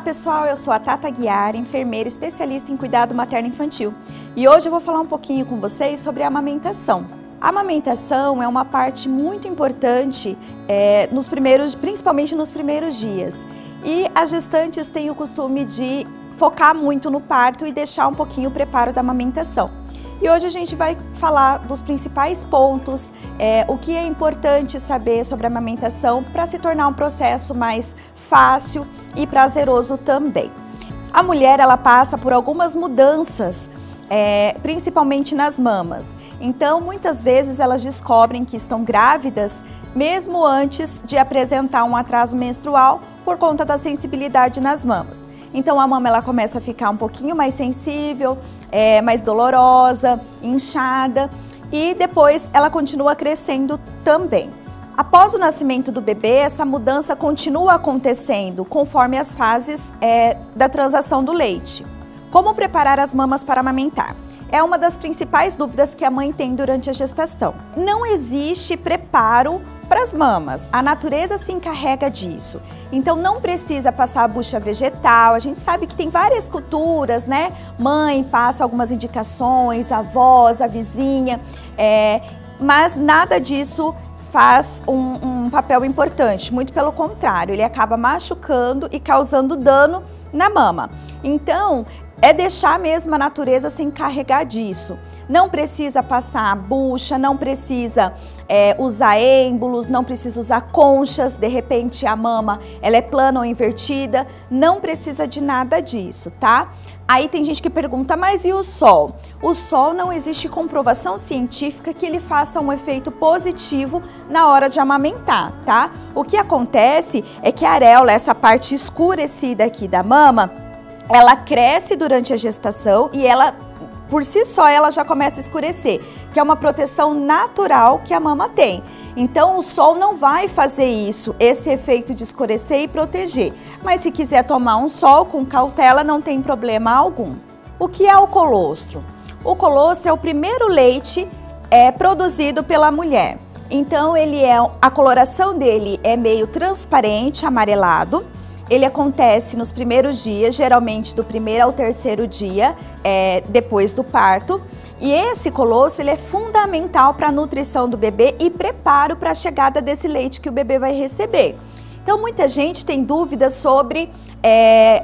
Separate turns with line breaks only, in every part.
pessoal, eu sou a Tata Guiar, enfermeira especialista em cuidado materno-infantil. E hoje eu vou falar um pouquinho com vocês sobre a amamentação. A amamentação é uma parte muito importante, principalmente nos primeiros dias. E as gestantes têm o costume de focar muito no parto e deixar um pouquinho o preparo da amamentação. E hoje a gente vai falar dos principais pontos, o que é importante saber sobre a amamentação para se tornar um processo mais fácil e prazeroso também. A mulher, ela passa por algumas mudanças, principalmente nas mamas. Então, muitas vezes elas descobrem que estão grávidas mesmo antes de apresentar um atraso menstrual por conta da sensibilidade nas mamas. Então a mama ela começa a ficar um pouquinho mais sensível, mais dolorosa, inchada e depois ela continua crescendo também. Após o nascimento do bebê, essa mudança continua acontecendo conforme as fases da transação do leite. Como preparar as mamas para amamentar? É uma das principais dúvidas que a mãe tem durante a gestação. Não existe preparo para as mamas, a natureza se encarrega disso. Então não precisa passar a bucha vegetal, a gente sabe que tem várias culturas, né? Mãe passa algumas indicações, a avós, a vizinha, mas nada disso faz um papel importante, muito pelo contrário, ele acaba machucando e causando dano na mama. Então, é deixar mesmo a natureza se encarregar disso. Não precisa passar bucha, não precisa usar êmbolos, não precisa usar conchas, de repente a mama ela é plana ou invertida, não precisa de nada disso, tá? Aí tem gente que pergunta, mas e o sol? O sol não existe comprovação científica que ele faça um efeito positivo na hora de amamentar, tá? O que acontece é que a areola, essa parte escurecida aqui da mama, ela cresce durante a gestação e ela, por si só, ela já começa a escurecer, que é uma proteção natural que a mama tem. Então, o sol não vai fazer isso, esse efeito de escurecer e proteger. Mas se quiser tomar um sol com cautela, não tem problema algum. O que é o colostro? O colostro é o primeiro leite produzido pela mulher. Então, a coloração dele é meio transparente, amarelado. Ele acontece nos primeiros dias, geralmente do primeiro ao terceiro dia, depois do parto. E esse colostro ele é fundamental para a nutrição do bebê e preparo para a chegada desse leite que o bebê vai receber. Então, muita gente tem dúvidas sobre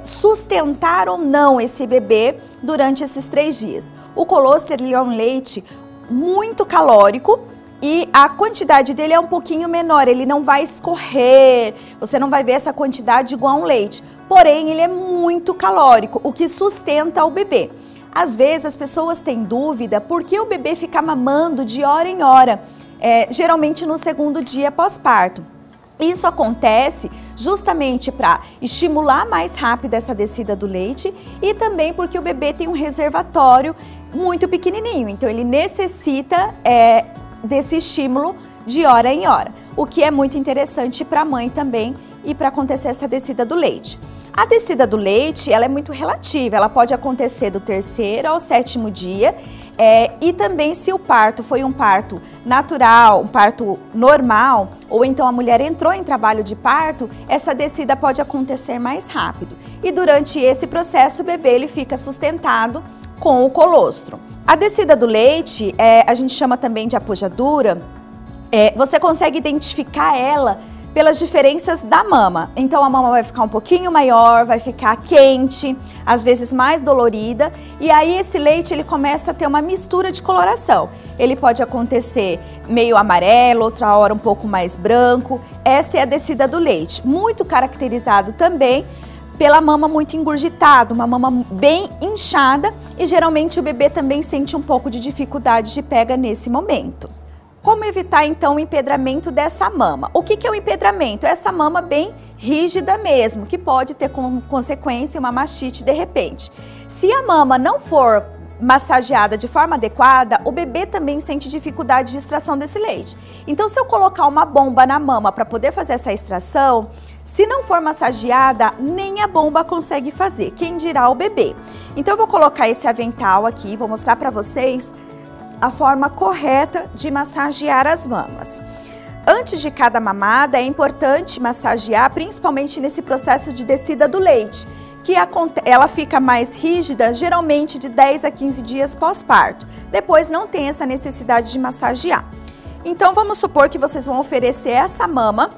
sustentar ou não esse bebê durante esses 3 dias. O colostro ele é um leite muito calórico, e a quantidade dele é um pouquinho menor, ele não vai escorrer, você não vai ver essa quantidade igual a um leite. Porém, ele é muito calórico, o que sustenta o bebê. Às vezes as pessoas têm dúvida por que o bebê fica mamando de hora em hora, geralmente no segundo dia pós-parto. Isso acontece justamente para estimular mais rápido essa descida do leite e também porque o bebê tem um reservatório muito pequenininho, então ele necessita desse estímulo de hora em hora, o que é muito interessante para a mãe também e para acontecer essa descida do leite. A descida do leite, ela é muito relativa, ela pode acontecer do 3º ao 7º dia e também se o parto foi um parto natural, um parto normal, ou então a mulher entrou em trabalho de parto, essa descida pode acontecer mais rápido. E durante esse processo o bebê ele fica sustentado com o colostro. A descida do leite, a gente chama também de apojadura, você consegue identificar ela pelas diferenças da mama. Então a mama vai ficar um pouquinho maior, vai ficar quente, às vezes mais dolorida, e aí esse leite ele começa a ter uma mistura de coloração. Ele pode acontecer meio amarelo, outra hora um pouco mais branco. Essa é a descida do leite, muito caracterizado também pela mama muito engurgitada, uma mama bem inchada e geralmente o bebê também sente um pouco de dificuldade de pega nesse momento. Como evitar então o empedramento dessa mama? O que é o empedramento? Essa mama bem rígida mesmo, que pode ter como consequência uma mastite de repente. Se a mama não for massageada de forma adequada, o bebê também sente dificuldade de extração desse leite. Então, se eu colocar uma bomba na mama para poder fazer essa extração, se não for massageada, nem a bomba consegue fazer, quem dirá o bebê. Então, eu vou colocar esse avental aqui, vou mostrar para vocês a forma correta de massagear as mamas. Antes de cada mamada, é importante massagear, principalmente nesse processo de descida do leite. que ela fica mais rígida, geralmente de 10 a 15 dias pós-parto. Depois não tem essa necessidade de massagear. Então vamos supor que vocês vão oferecer essa mama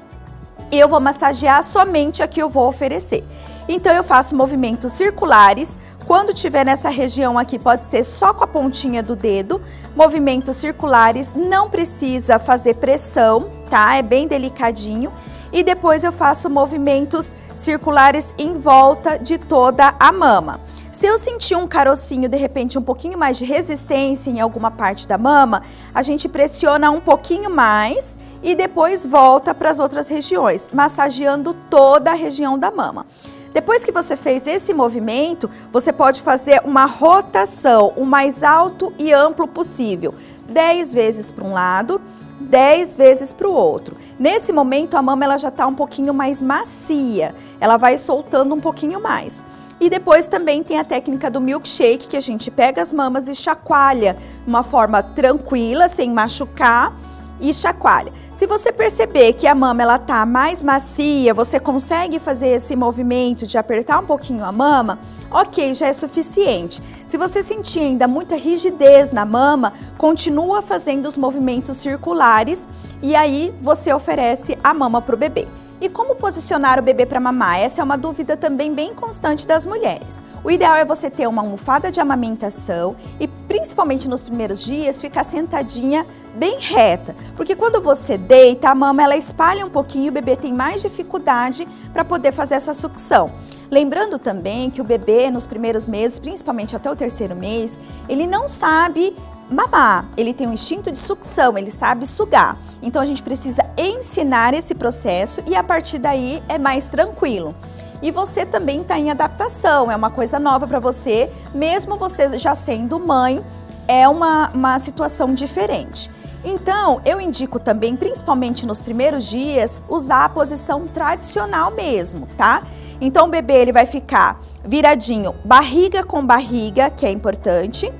e eu vou massagear somente a que eu vou oferecer. Então eu faço movimentos circulares. Quando tiver nessa região aqui, pode ser só com a pontinha do dedo. Movimentos circulares, não precisa fazer pressão, tá? É bem delicadinho. E depois eu faço movimentos circulares em volta de toda a mama. Se eu sentir um carocinho, de repente, um pouquinho mais de resistência em alguma parte da mama, a gente pressiona um pouquinho mais e depois volta para as outras regiões, massageando toda a região da mama. Depois que você fez esse movimento, você pode fazer uma rotação o mais alto e amplo possível. 10 vezes para um lado, 10 vezes para o outro. Nesse momento, a mama ela já está um pouquinho mais macia, ela vai soltando um pouquinho mais. E depois também tem a técnica do milkshake, que a gente pega as mamas e chacoalha de uma forma tranquila, sem machucar, e chacoalha. Se você perceber que a mama ela tá mais macia, você consegue fazer esse movimento de apertar um pouquinho a mama, ok, já é suficiente. Se você sentir ainda muita rigidez na mama, continua fazendo os movimentos circulares e aí você oferece a mama para o bebê. E como posicionar o bebê para mamar? Essa é uma dúvida também bem constante das mulheres. O ideal é você ter uma almofada de amamentação e, principalmente nos primeiros dias, ficar sentadinha bem reta. Porque quando você deita, a mama ela espalha um pouquinho e o bebê tem mais dificuldade para poder fazer essa sucção. Lembrando também que o bebê, nos primeiros meses, principalmente até o 3º mês, ele não sabe mamar, ele tem um instinto de sucção, ele sabe sugar. Então a gente precisa ensinar esse processo e a partir daí é mais tranquilo. E você também está em adaptação, é uma coisa nova para você, mesmo você já sendo mãe, é uma situação diferente. Então, eu indico também, principalmente nos primeiros dias, usar a posição tradicional mesmo, tá? Então o bebê ele vai ficar viradinho, barriga com barriga, que é importante.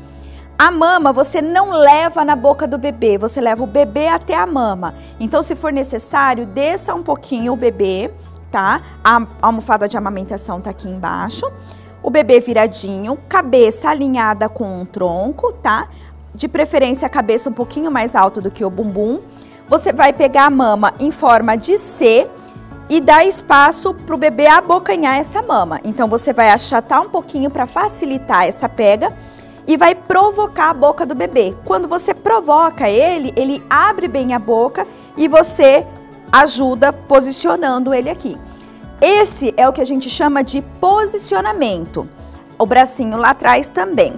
A mama você não leva na boca do bebê, você leva o bebê até a mama. Então, se for necessário, desça um pouquinho o bebê, tá? A almofada de amamentação tá aqui embaixo. O bebê viradinho, cabeça alinhada com o tronco, tá? De preferência, a cabeça um pouquinho mais alta do que o bumbum. Você vai pegar a mama em forma de C e dar espaço para o bebê abocanhar essa mama. Então, você vai achatar um pouquinho para facilitar essa pega e vai provocar a boca do bebê. Quando você provoca ele, ele abre bem a boca e você ajuda posicionando ele aqui. Esse é o que a gente chama de posicionamento. O bracinho lá atrás também.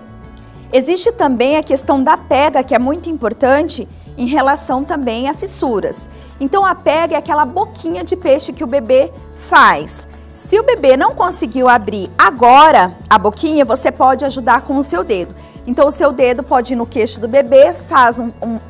Existe também a questão da pega, que é muito importante em relação também a fissuras. Então a pega é aquela boquinha de peixe que o bebê faz. Se o bebê não conseguiu abrir agora a boquinha, você pode ajudar com o seu dedo. Então o seu dedo pode ir no queixo do bebê, faz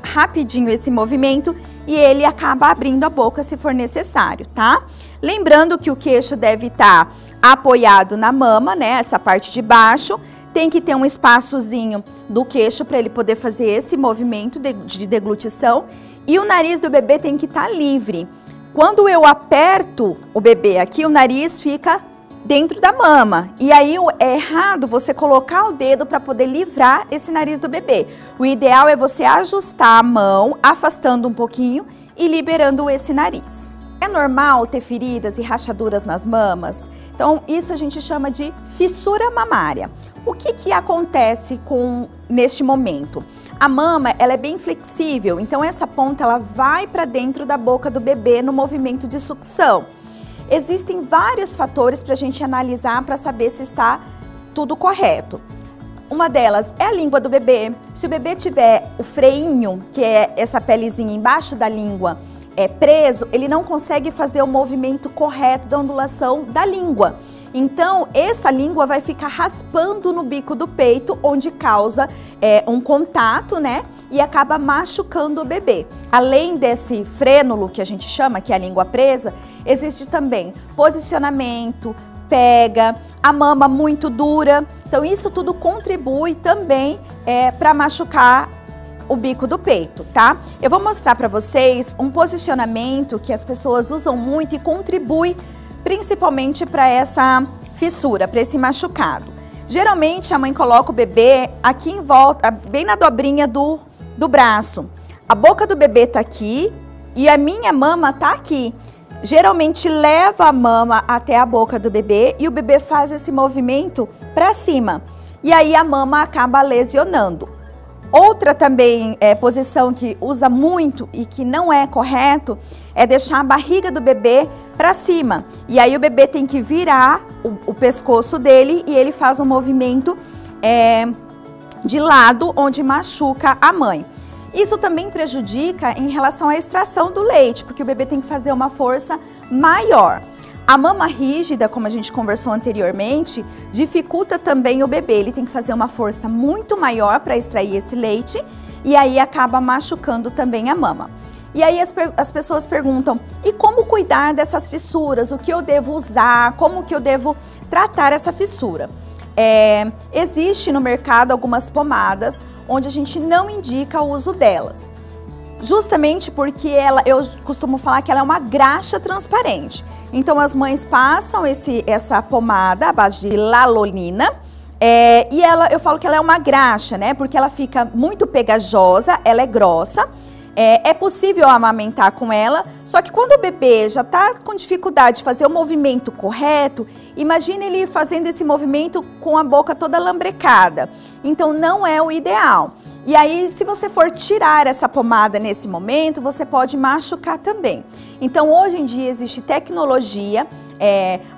rapidinho esse movimento e ele acaba abrindo a boca se for necessário, tá? Lembrando que o queixo deve estar apoiado na mama, né? Essa parte de baixo. Tem que ter um espaçozinho do queixo para ele poder fazer esse movimento de deglutição. E o nariz do bebê tem que estar livre. Quando eu aperto o bebê aqui, o nariz fica dentro da mama. E aí é errado você colocar o dedo para poder livrar esse nariz do bebê. O ideal é você ajustar a mão, afastando um pouquinho e liberando esse nariz. É normal ter feridas e rachaduras nas mamas? Então, isso a gente chama de fissura mamária. O que acontece neste momento? A mama, ela é bem flexível, então essa ponta ela vai para dentro da boca do bebê no movimento de sucção. Existem vários fatores para a gente analisar para saber se está tudo correto. Uma delas é a língua do bebê. Se o bebê tiver o freinho, que é essa pelezinha embaixo da língua, preso, ele não consegue fazer o movimento correto da ondulação da língua. Então, essa língua vai ficar raspando no bico do peito, onde causa um contato, né? E acaba machucando o bebê. Além desse frênulo, que a gente chama, que é a língua presa, existe também posicionamento, pega, a mama muito dura. Então, isso tudo contribui também para machucar o bico do peito, tá? Eu vou mostrar para vocês um posicionamento que as pessoas usam muito e contribui principalmente para essa fissura, para esse machucado? Geralmente a mãe coloca o bebê aqui em volta, bem na dobrinha do braço. A boca do bebê tá aqui e a minha mama tá aqui. Geralmente leva a mama até a boca do bebê e o bebê faz esse movimento para cima. E aí a mama acaba lesionando. Outra também posição que usa muito e que não é correto é deixar a barriga do bebê para cima. E aí o bebê tem que virar o pescoço dele e ele faz um movimento de lado onde machuca a mãe. Isso também prejudica em relação à extração do leite, porque o bebê tem que fazer uma força maior. A mama rígida, como a gente conversou anteriormente, dificulta também o bebê. Ele tem que fazer uma força muito maior para extrair esse leite e aí acaba machucando também a mama. E aí as pessoas perguntam, e como cuidar dessas fissuras? O que eu devo usar? Como que eu devo tratar essa fissura? Existe no mercado algumas pomadas onde a gente não indica o uso delas. Justamente porque eu costumo falar que ela é uma graxa transparente. Então as mães passam essa pomada à base de lalolina e eu falo que ela é uma graxa, né? Porque ela fica muito pegajosa, ela é grossa. É possível amamentar com ela, só que quando o bebê já está com dificuldade de fazer o movimento correto, imagine ele fazendo esse movimento com a boca toda lambrecada. Então não é o ideal. E aí, se você for tirar essa pomada nesse momento, você pode machucar também. Então hoje em dia existe tecnologia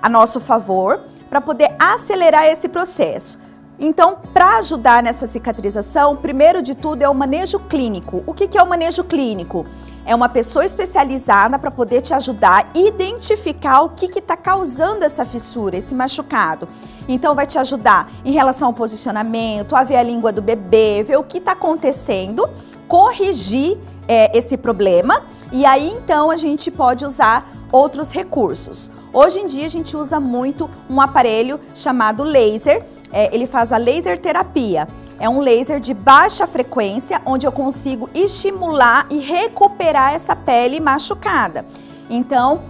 a nosso favor para poder acelerar esse processo. Então, para ajudar nessa cicatrização, primeiro de tudo é o manejo clínico. O que é o manejo clínico? É uma pessoa especializada para poder te ajudar a identificar o que está causando essa fissura, esse machucado. Então, vai te ajudar em relação ao posicionamento, a ver a língua do bebê, ver o que está acontecendo, corrigir esse problema e aí, então, a gente pode usar outros recursos. Hoje em dia, a gente usa muito um aparelho chamado laser. Ele faz a laser terapia. É um laser de baixa frequência, onde eu consigo estimular e recuperar essa pele machucada. Então,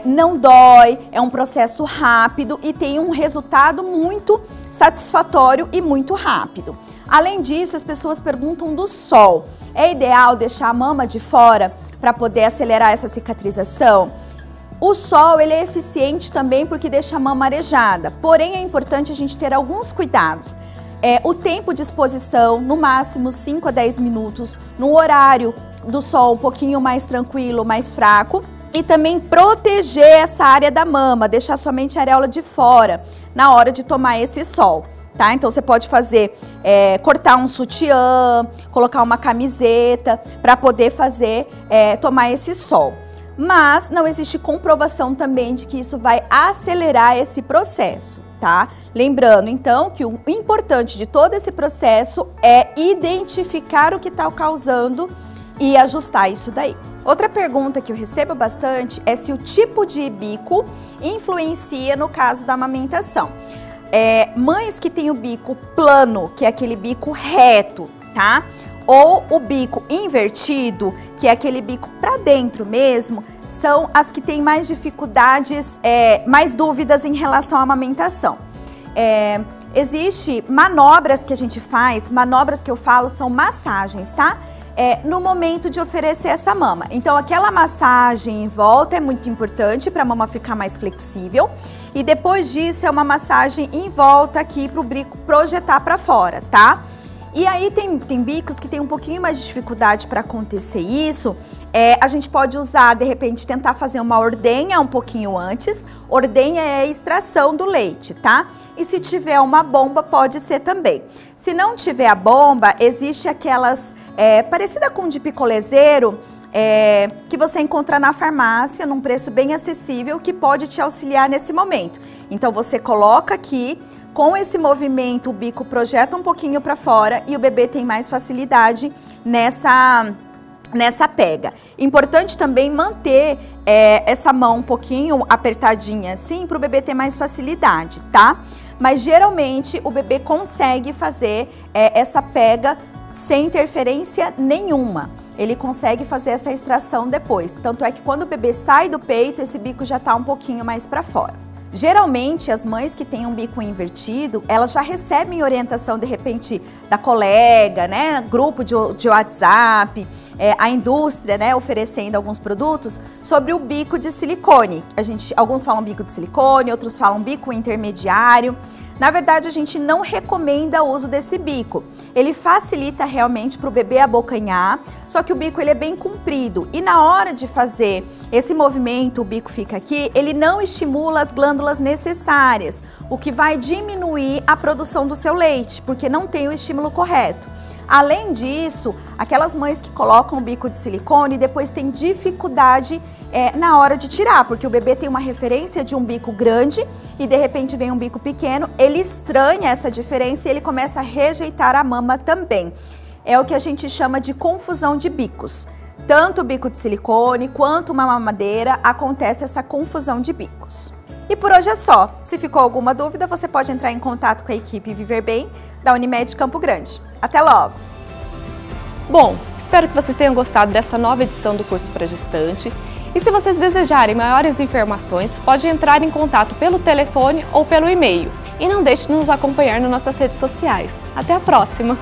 não dói, é um processo rápido e tem um resultado muito satisfatório e muito rápido. Além disso, as pessoas perguntam do sol. É ideal deixar a mama de fora para poder acelerar essa cicatrização? O sol, ele é eficiente também porque deixa a mama arejada, porém é importante a gente ter alguns cuidados. O tempo de exposição, no máximo 5 a 10 minutos, no horário do sol um pouquinho mais tranquilo, mais fraco, e também proteger essa área da mama, deixar somente a areola de fora na hora de tomar esse sol. Tá? Então você pode fazer, cortar um sutiã, colocar uma camiseta para poder tomar esse sol. Mas não existe comprovação também de que isso vai acelerar esse processo, tá? Lembrando, então, que o importante de todo esse processo é identificar o que está causando e ajustar isso daí. Outra pergunta que eu recebo bastante é se o tipo de bico influencia no caso da amamentação. Mães que têm o bico plano, que é aquele bico reto, tá? Ou o bico invertido, que é aquele bico para dentro mesmo, são as que têm mais dificuldades, mais dúvidas em relação à amamentação. Existe manobras que a gente faz, manobras que eu falo são massagens, tá? No momento de oferecer essa mama. Então, aquela massagem em volta é muito importante para a mama ficar mais flexível. E depois disso, é uma massagem em volta aqui para o bico projetar para fora, tá? E aí tem bicos que tem um pouquinho mais de dificuldade para acontecer isso. A gente pode usar, de repente, tentar fazer uma ordenha um pouquinho antes. Ordenha é a extração do leite, tá? E se tiver uma bomba, pode ser também. Se não tiver a bomba, existe aquelas, parecida com de picolezeiro, que você encontra na farmácia, num preço bem acessível, que pode te auxiliar nesse momento. Então, você coloca aqui. Com esse movimento, o bico projeta um pouquinho para fora e o bebê tem mais facilidade nessa pega. Importante também manter essa mão um pouquinho apertadinha assim para o bebê ter mais facilidade, tá? Mas geralmente o bebê consegue fazer essa pega sem interferência nenhuma. Ele consegue fazer essa extração depois. Tanto é que quando o bebê sai do peito, esse bico já está um pouquinho mais para fora. Geralmente, as mães que têm um bico invertido, elas já recebem orientação, de repente, da colega, né? Grupo de WhatsApp, a indústria, né? Oferecendo alguns produtos sobre o bico de silicone. Alguns falam bico de silicone, outros falam bico intermediário. Na verdade, a gente não recomenda o uso desse bico. Ele facilita realmente para o bebê abocanhar, só que o bico ele é bem comprido e na hora de fazer esse movimento, o bico fica aqui, ele não estimula as glândulas necessárias, o que vai diminuir a produção do seu leite, porque não tem o estímulo correto. Além disso, aquelas mães que colocam o bico de silicone depois têm dificuldade na hora de tirar, porque o bebê tem uma referência de um bico grande e de repente vem um bico pequeno, ele estranha essa diferença e ele começa a rejeitar a mama também. É o que a gente chama de confusão de bicos. Tanto o bico de silicone quanto uma mamadeira acontece essa confusão de bicos. E por hoje é só. Se ficou alguma dúvida, você pode entrar em contato com a equipe Viver Bem da Unimed Campo Grande. Até logo!
Bom, espero que vocês tenham gostado dessa nova edição do curso para gestante. E se vocês desejarem maiores informações, pode entrar em contato pelo telefone ou pelo e-mail. E não deixe de nos acompanhar nas nossas redes sociais. Até a próxima!